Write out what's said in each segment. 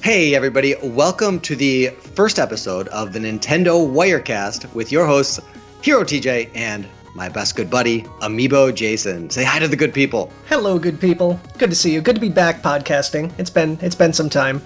Hey everybody, welcome to the first episode of the Nintendo Wirecast with your hosts, Hero TJ and my best good buddy, Amiibo Jason. Say hi to the good people. Hello, good people. Good to see you. Good to be back podcasting. It's been some time.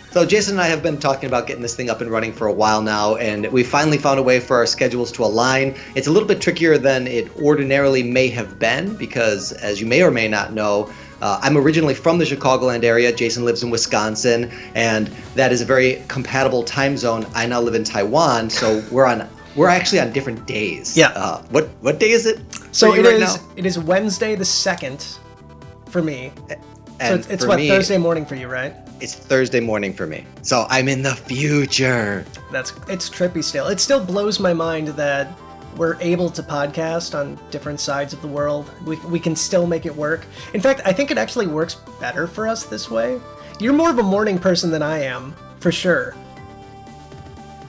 So Jason and I have been talking about getting this thing up and running for a while now, and we finally found a way for our schedules to align. It's a little bit trickier than it ordinarily may have been because, as you may or may not know, I'm originally from the Chicagoland area. Jason lives in Wisconsin, and that is a very compatible time zone. I now live in Taiwan, so we're actually on different days. Yeah. What day is it? So it is. It is Wednesday the 2nd for me. And so it's for me, Thursday morning for you, right? It's Thursday morning for me. So I'm in the future. It's trippy still. It still blows my mind that we're able to podcast on different sides of the world. We can still make it work. In fact, I think it actually works better for us this way. You're more of a morning person than I am, for sure.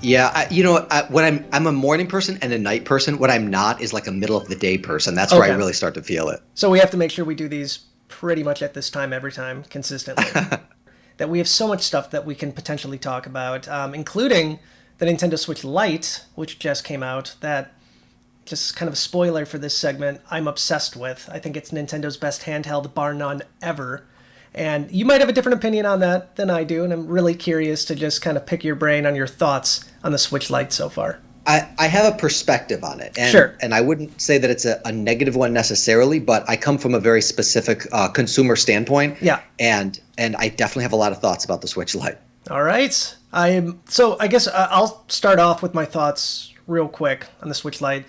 Yeah, I'm a morning person and a night person. What I'm not is like a middle of the day person. That's where I really start to feel it. So we have to make sure we do these pretty much at this time every time, consistently. That we have so much stuff that we can potentially talk about, including the Nintendo Switch Lite, which just came out. That, just kind of a spoiler for this segment, I'm obsessed with. I think it's Nintendo's best handheld, bar none, ever. And you might have a different opinion on that than I do, and I'm really curious to just kind of pick your brain on your thoughts on the Switch Lite so far. I have a perspective on it, and, sure. And I wouldn't say that it's a negative one necessarily, but I come from a very specific consumer standpoint, and I definitely have a lot of thoughts about the Switch Lite. All right. So I guess I'll start off with my thoughts real quick on the Switch Lite.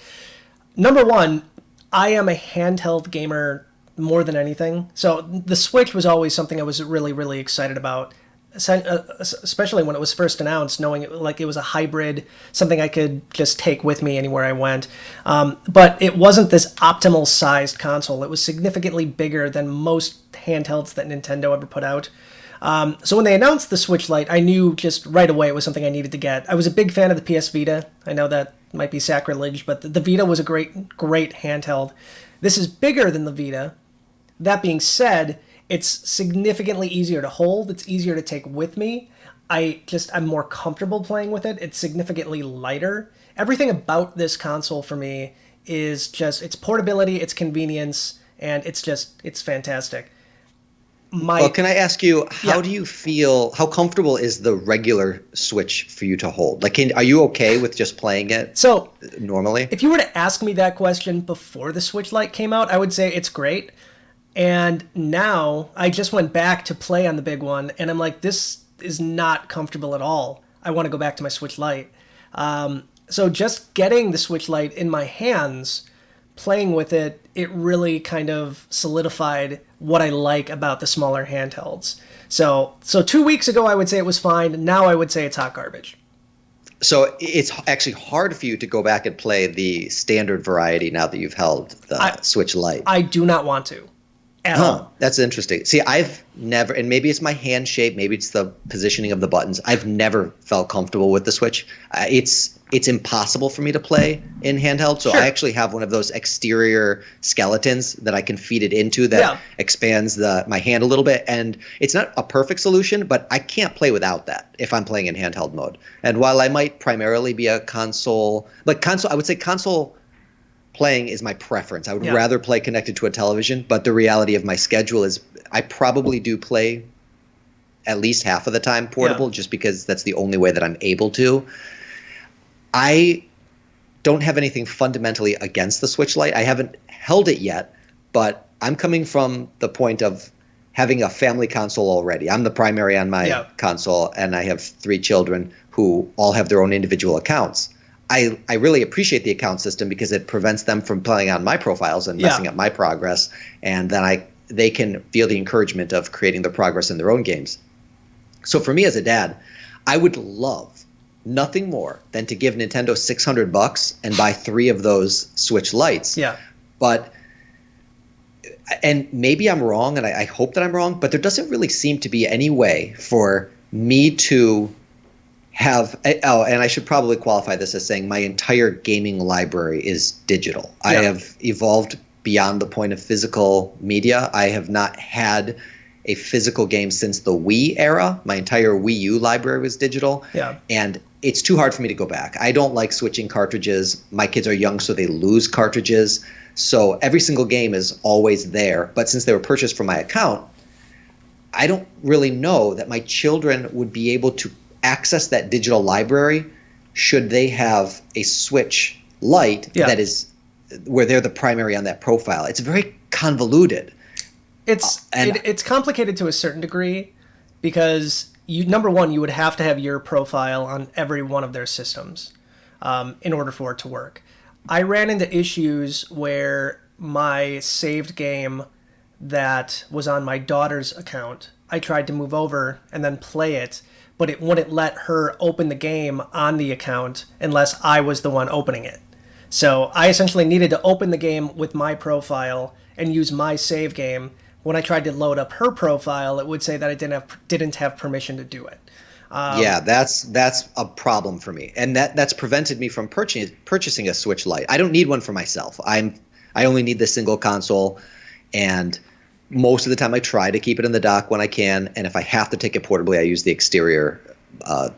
Number one, I am a handheld gamer more than anything. So the Switch was always something I was really, really excited about, especially when it was first announced, knowing it was a hybrid, something I could just take with me anywhere I went. But it wasn't this optimal sized console. It was significantly bigger than most handhelds that Nintendo ever put out. So when they announced the Switch Lite, I knew just right away it was something I needed to get. I was a big fan of the PS Vita. I know that might be sacrilege, but the Vita was a great I'm This is bigger than the Vita. That being said, it's significantly easier to hold. It's easier to take with me. I'm more comfortable playing with it. It's significantly lighter. Everything about this console for me is just its portability, its convenience, and it's fantastic. Well, can I ask you, how do you feel, how comfortable is the regular Switch for you to hold? Like, are you okay with just playing it normally? If you were to ask me that question before the Switch Lite came out, I would say it's great. And now I just went back to play on the big one, and I'm like, this is not comfortable at all. I want to go back to my Switch Lite. So just getting the Switch Lite in my hands, playing with it, it really kind of solidified what I like about the smaller handhelds. So 2 weeks ago, I would say it was fine. Now I would say it's hot garbage. So it's actually hard for you to go back and play the standard variety now that you've held the Switch Lite. I do not want to. At all. That's interesting. See, I've never, and maybe it's my hand shape, maybe it's the positioning of the buttons. I've never felt comfortable with the Switch. It's impossible for me to play in handheld. So I actually have one of those exterior skeletons that I can feed it into that expands my hand a little bit. And it's not a perfect solution, but I can't play without that if I'm playing in handheld mode. And while I might primarily be a console, I would say console playing is my preference. I would rather play connected to a television, but the reality of my schedule is I probably do play at least half of the time portable just because that's the only way that I'm able to. I don't have anything fundamentally against the Switch Lite. I haven't held it yet, but I'm coming from the point of having a family console already. I'm the primary on my console, and I have 3 children who all have their own individual accounts. I really appreciate the account system because it prevents them from playing on my profiles and messing up my progress, and then they can feel the encouragement of creating the progress in their own games. So for me as a dad, I would love nothing more than to give Nintendo $600 and buy 3 of those Switch Lites. And maybe I'm wrong, and I hope that I'm wrong, but there doesn't really seem to be any way for me to have – and I should probably qualify this as saying my entire gaming library is digital. I have evolved beyond the point of physical media. I have not had a physical game since the Wii era. My entire Wii U library was digital. Yeah. And it's too hard for me to go back. I don't like switching cartridges. My kids are young, so they lose cartridges. So every single game is always there. But since they were purchased from my account, I don't really know that my children would be able to access that digital library should they have a Switch Lite that is where they're the primary on that profile. It's very convoluted. It's complicated to a certain degree because number one, you would have to have your profile on every one of their systems in order for it to work. I ran into issues where my saved game that was on my daughter's account, I tried to move over and then play it, but it wouldn't let her open the game on the account unless I was the one opening it. So I essentially needed to open the game with my profile and use my save game. When I tried to load up her profile, it would say that I didn't have permission to do it. Yeah, that's a problem for me, and that's prevented me from purchasing a Switch Lite. I don't need one for myself. I only need the single console, and most of the time I try to keep it in the dock when I can. And if I have to take it portably, I use the exterior. I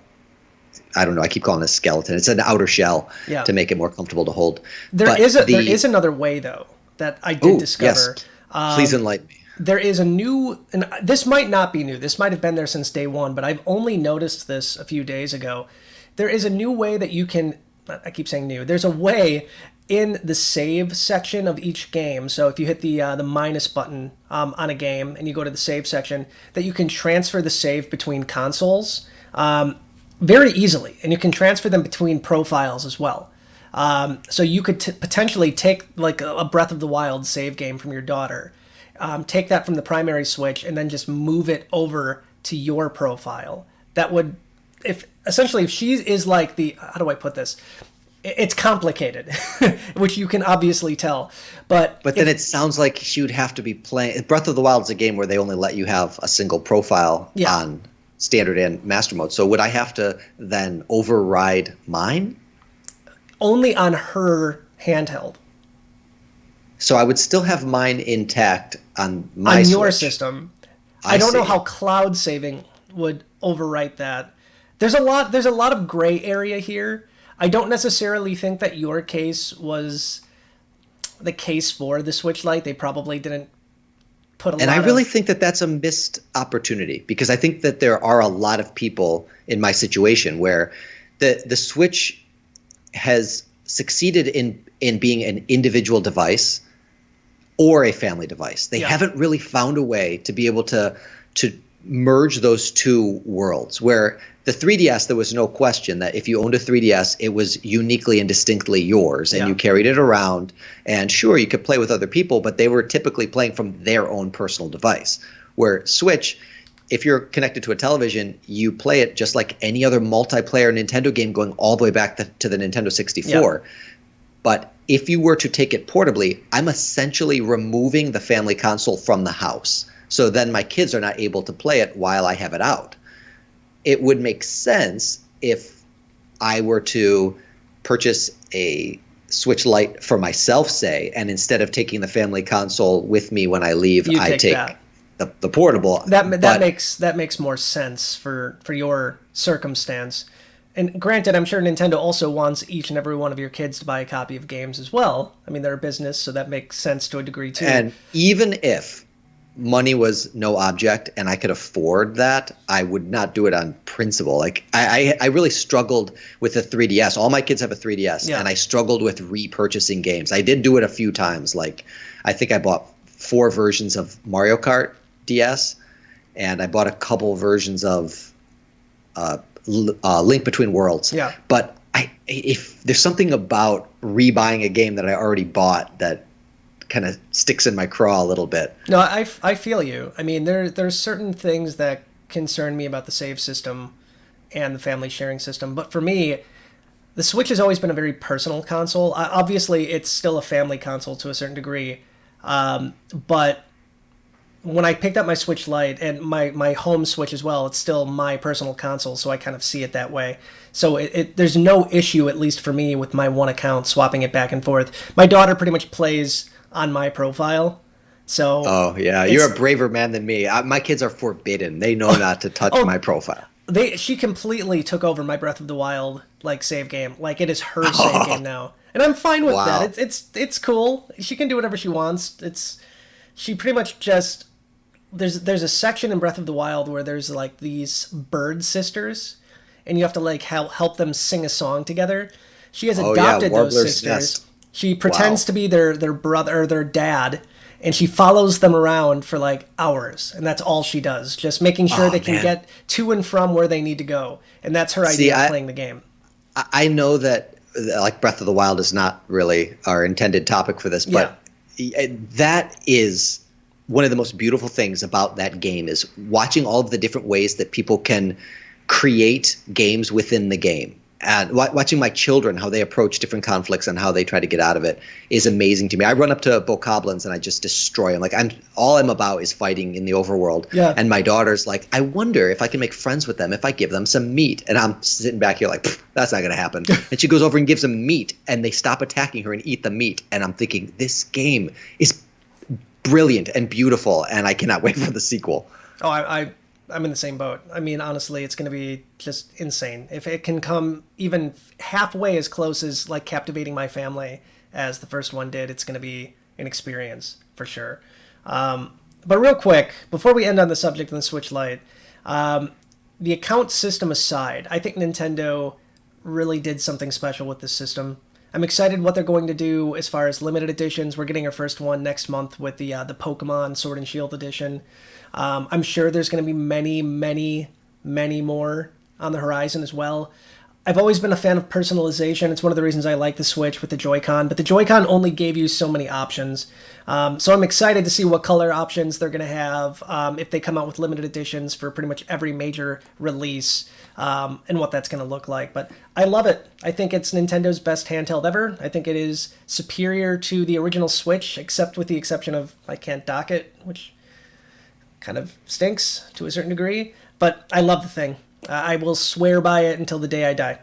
don't know. I keep calling it a skeleton. It's an outer shell to make it more comfortable to hold. There is another way though that I did discover. Yes. Please enlighten me. There is a new, and this might not be new. This might have been there since day one, but I've only noticed this a few days ago. There is a new way that you can, I keep saying new, there's a way in the save section of each game. So if you hit the minus button on a game and you go to the save section, that you can transfer the save between consoles very easily. And you can transfer them between profiles as well. So you could potentially take like a Breath of the Wild save game from your daughter, take that from the primary Switch, and then just move it over to your profile. That would, if she is like how do I put this? It's complicated, which you can obviously tell. But then it sounds like she would have to be playing. Breath of the Wild is a game where they only let you have a single profile on standard and master mode. So would I have to then override mine? Only on her handheld. So I would still have mine intact on my Switch. Switch. System. I don't know how cloud saving would overwrite that. There's a lot of gray area here. I don't necessarily think that your case was the case for the Switch Lite. They probably didn't put a lot. And I really think that that's a missed opportunity, because I think that there are a lot of people in my situation where the Switch has succeeded in being an individual device or a family device. They haven't really found a way to be able to merge those two worlds, where the 3DS, there was no question that if you owned a 3DS, it was uniquely and distinctly yours, and you carried it around. And sure, you could play with other people, but they were typically playing from their own personal device. Where Switch, if you're connected to a television, you play it just like any other multiplayer Nintendo game going all the way back to the Nintendo 64. Yeah. But if you were to take it portably, I'm essentially removing the family console from the house. So then my kids are not able to play it while I have it out. It would make sense if I were to purchase a Switch Lite for myself, say, and instead of taking the family console with me when I leave, I take the portable. That makes more sense for your circumstance. And granted, I'm sure Nintendo also wants each and every one of your kids to buy a copy of games as well. I mean, they're a business, so that makes sense to a degree too. And even if money was no object and I could afford that, I would not do it on principle. Like I really struggled with the 3DS. All my kids have a 3DS, and I struggled with repurchasing games. I did do it a few times. Like I think I bought 4 versions of Mario Kart DS, and I bought a couple versions of Link Between Worlds. Yeah. But if there's something about rebuying a game that I already bought that kind of sticks in my craw a little bit. No, I feel you. I mean, there's certain things that concern me about the save system and the family sharing system. But for me, the Switch has always been a very personal console. Obviously, it's still a family console to a certain degree. But when I picked up my Switch Lite and my home Switch as well, it's still my personal console, so I kind of see it that way. So there's no issue, at least for me, with my one account, swapping it back and forth. My daughter pretty much plays on my profile, So Oh yeah, you're it's a braver man than me. My kids are forbidden. They know not to touch oh my profile. she completely took over my Breath of the Wild like save game. Like it is her save game now, and I'm fine with that. Wow. It's cool. She can do whatever she wants. It's she pretty much just there's a section in Breath of the Wild where there's like these bird sisters, and you have to like help them sing a song together. She has Oh yeah, adopted those Warbler's sisters. Nest. She Wow. pretends to be their brother or their dad, and she follows them around for like hours, and that's all she does, just making sure Oh they can man. get to and from where they need to go, and that's her See, idea of I playing the game. I know that like Breath of the Wild is not really our intended topic for this, Yeah, but that is one of the most beautiful things about that game is watching all of the different ways that people can create games within the game. And watching my children, how they approach different conflicts and how they try to get out of it is amazing to me. I run up to bokoblins and I just destroy them. Like all I'm about is fighting in the overworld. yeah. And my daughter's like, I wonder if I can make friends with them if I give them some meat. And I'm sitting back here like, that's not going to happen. And she goes over and gives them meat, and they stop attacking her and eat the meat. And I'm thinking, this game is brilliant and beautiful, and I cannot wait for the sequel. Oh, I'm in the same boat. I mean, honestly, it's going to be just insane if it can come even halfway as close as like captivating my family as the first one did. It's going to be an experience for sure. But real quick, before we end on the subject of the Switch Lite, the account system aside, I think Nintendo really did something special with this system. I'm excited what they're going to do as far as limited editions. We're getting our first one next month with the Pokemon Sword and Shield edition. I'm sure there's going to be many, many, many more on the horizon as well. I've always been a fan of personalization. It's one of the reasons I like the Switch with the Joy-Con, but the Joy-Con only gave you so many options. So I'm excited to see what color options they're going to have if they come out with limited editions for pretty much every major release and what that's going to look like. But I love it. I think it's Nintendo's best handheld ever. I think it is superior to the original Switch, except with the exception of I can't dock it, which kind of stinks to a certain degree. But I love the thing. I will swear by it until the day I die.